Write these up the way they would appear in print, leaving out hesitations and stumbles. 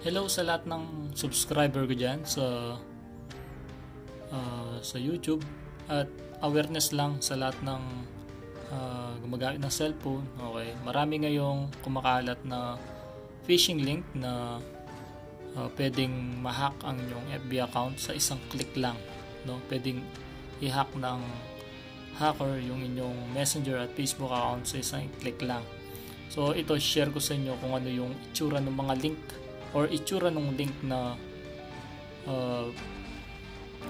Hello sa lahat ng subscriber ko dyan sa YouTube, at awareness lang sa lahat ng gumagamit ng cellphone. Okay, marami ngayong kumakalat na phishing link na pwedeng ma-hack ang inyong FB account sa isang click lang, no? Pwedeng i-hack ng hacker yung inyong Messenger at Facebook account sa isang click lang. So ito, share ko sa inyo kung ano yung itsura ng mga link or itsura ng link na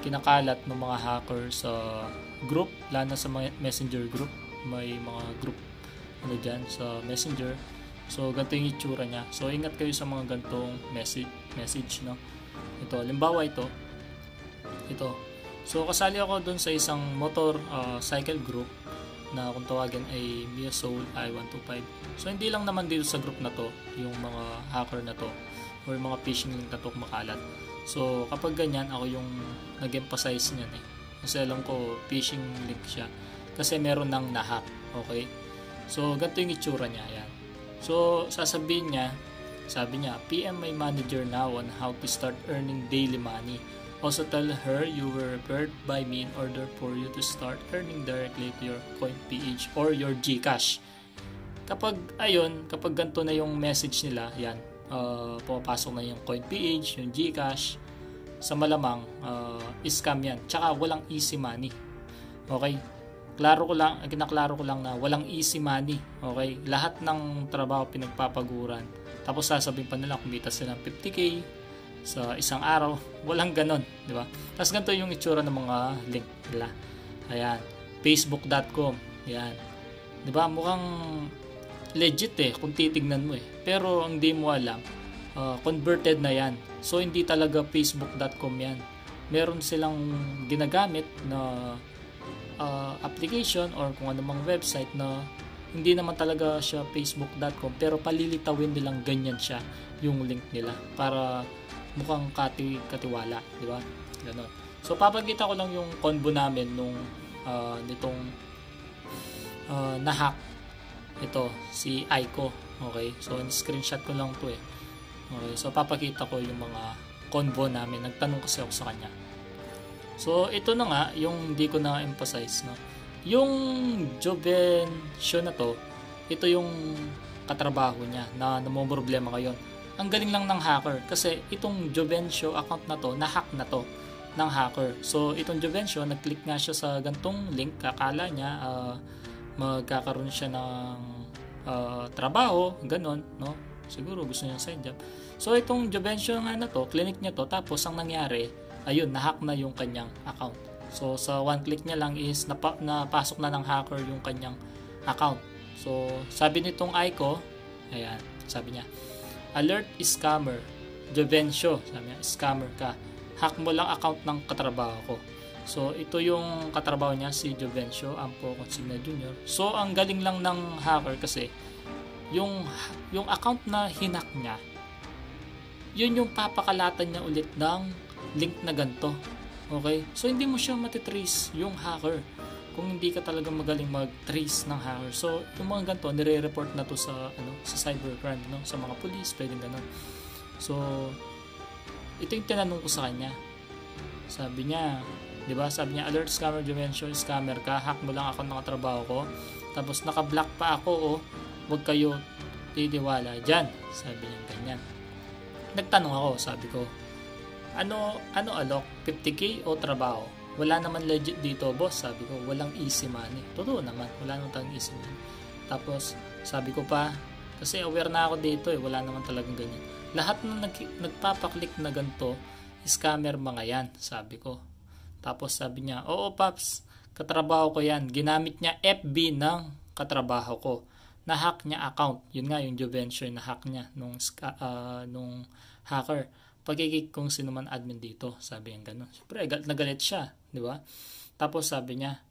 kinakalat ng mga hacker sa group, lalo na sa mga Messenger group. May mga group dyan sa Messenger. So ganito yung itsura niya. So ingat kayo sa mga gantong message, no? Ito, limbawa ito. So kasali ako dun sa isang cycle group na kung tawagin ay Mia Soul I125. So hindi lang naman dito sa group na to yung mga hacker na to or mga phishing link na to kumakalat. So kapag ganyan, ako yung nag-emphasize niyan kasi alam ko phishing link siya kasi meron nang na-hack. Okay, so ganito yung itsura niya. Yan. So sasabihin niya, sabi niya, PM my manager now on how to start earning daily money. Also tell her you were referred by me in order for you to start earning directly to your CoinPH or your GCash. Kapag ganito na yung message nila, yan, pumapasok na yung CoinPH, yung GCash, sa malamang scam yan. Tsaka walang easy money. Okay? Kinaklaro ko lang na walang easy money. Okay? Lahat ng trabaho pinagpapaguran. Tapos sasabihin pa nila kumita sila ng 50k sa isang araw. Walang ganon, di ba? Tapos ganito yung itsura ng mga link nila. Ayan, facebook.com. Ayan. Di ba? Mukhang legit kung titignan mo Pero ang di mo alam, converted na yan. So hindi talaga facebook.com yan. Meron silang ginagamit na application or kung anumang website na hindi naman talaga siya facebook.com, pero palilitawin nilang ganyan siya yung link nila para mukhang katiwala, di ba? Ganon. So papakita ko lang yung convo namin nung nitong na-hack ito si Aiko. Okay? So screenshot ko lang to Okay, so papakita ko yung mga convo namin. Nagtanong kasi ako sa kanya. So ito na nga yung hindi ko na-emphasize, no? Yung Jovencio na to, ito yung katrabaho niya na namomroblema ngayon. Ang galing lang ng hacker kasi itong Jovencio account na to, na-hack na to ng hacker. So itong Jovencio, nag-click nga siya sa gantong link, kakala niya magkakaroon siya ng trabaho, ganon, no? Siguro gusto niya side job. So itong Jovencio nga na to, clinic niya to, tapos ang nangyari, ayun, na-hack na yung kanyang account. So sa one click niya lang is napasok na ng hacker yung kanyang account. So sabi nitong Aiko, ayan, sabi niya, alert scammer, Jovencio, sabi niya, scammer ka. Hack mo lang account ng katrabaho ko. So ito yung katrabaho niya, si Jovencio Ampo Consigna Jr. So ang galing lang ng hacker kasi yung account na hinak niya, yun yung papakalatan niya ulit ng link na ganito. Okay? So hindi mo siya matitrace yung hacker kung hindi ka talaga magaling mag-trace ng hacker. So yung mga ganito, nire-report na to sa cybercrime, no? Sa mga police, pwedeng ganun. So ito yung tinanong ko sa kanya. Sabi niya, di ba? Sabi niya, alert scammer Jovencio, scammer ka, hack mo lang ako ng trabaho ko. Tapos naka-block pa ako, huwag kayo titiwala dyan. Sabi niya ganyan. Nagtanong ako, sabi ko, ano alok? 50k o trabaho? Wala naman legit dito, boss. Sabi ko, walang easy money. Totoo naman, wala naman talagang easy money. Tapos sabi ko pa, kasi aware na ako dito wala naman talagang ganyan. Lahat na nagpapaklik na ganito, scammer mga yan, sabi ko. Tapos sabi niya, oo paps, katrabaho ko yan. Ginamit niya FB ng katrabaho ko. Na-hack niya account. Yun nga yung Jovencio, na-hack niya nung hacker. Pagkikik kung sino man admin dito, sabi niya gano'n. Siyempre, nagalit siya, di ba? Tapos sabi niya,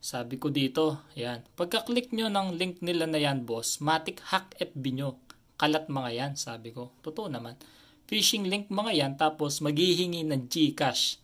sabi ko dito, yan. Pagka-click nyo ng link nila na yan, boss, matik hack FB nyo. Kalat mga yan, sabi ko. Totoo naman. Phishing link mga yan, tapos maghihingi ng GCash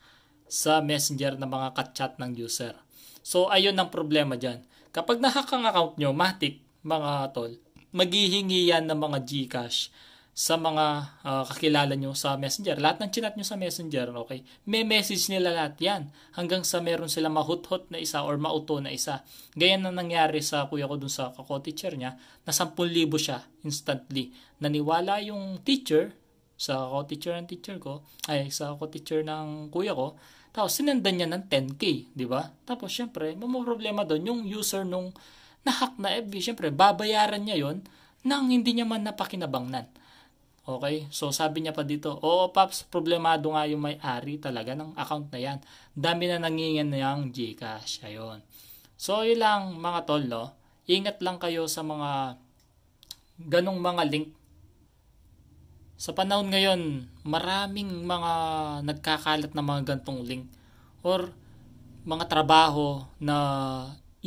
sa messenger ng mga ka-chat ng user. So, ayun ang problema dyan. Kapag na-hack ang account nyo, matik, mga tol, maghihingi yan ng mga GCash sa mga kakilala nyo sa Messenger. Lahat ng chinat nyo sa Messenger, okay? May message nila lahat yan. Hanggang sa meron sila mahut-hut na isa or mauto na isa. Ganyan na nangyari sa kuya ko dun sa kako-teacher niya, na 10,000 siya instantly. Naniwala yung teacher, sa kako-teacher ng teacher ko, ay sa kako-teacher ng kuya ko, tapos sinendan niya ng 10K, di ba? Tapos syempre, may problema doon yung user nung na-hack na FB, syempre, babayaran niya yon nang hindi niya man napakinabangnan. Okay? So, sabi niya pa dito, oo, Paps, problemado nga yung may-ari talaga ng account na yan. Dami na nangingin na yung Gcash. Ayun. So, yun lang mga tol, no? Ingat lang kayo sa mga ganong mga link. Sa panahon ngayon, maraming mga nagkakalat na mga gantong link. Or mga trabaho na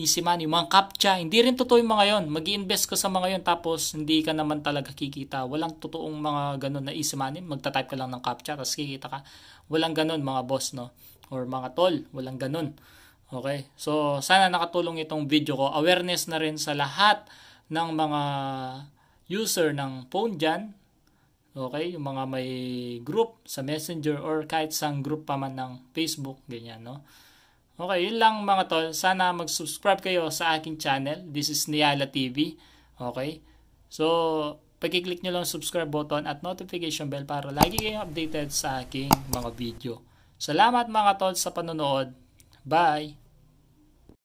easy money, mga captcha, hindi rin totoo yung mga yon. Mag-i-invest ka sa mga yon tapos hindi ka naman talaga kikita. Walang totoong mga ganun na easy money. Magta-type ka lang ng captcha tapos kikita ka. Walang ganun mga boss, no? Or mga tol, walang ganun. Okay? So, sana nakatulong itong video ko. Awareness na rin sa lahat ng mga user ng phone dyan. Okay? Yung mga may group sa Messenger or kahit sang group pa man ng Facebook, ganyan, no? Okay, yun lang mga tol. Sana mag-subscribe kayo sa aking channel. This is Niala TV. Okay? So, pag-click nyo lang subscribe button at notification bell para lagi kayong updated sa aking mga video. Salamat mga tol sa panonood. Bye!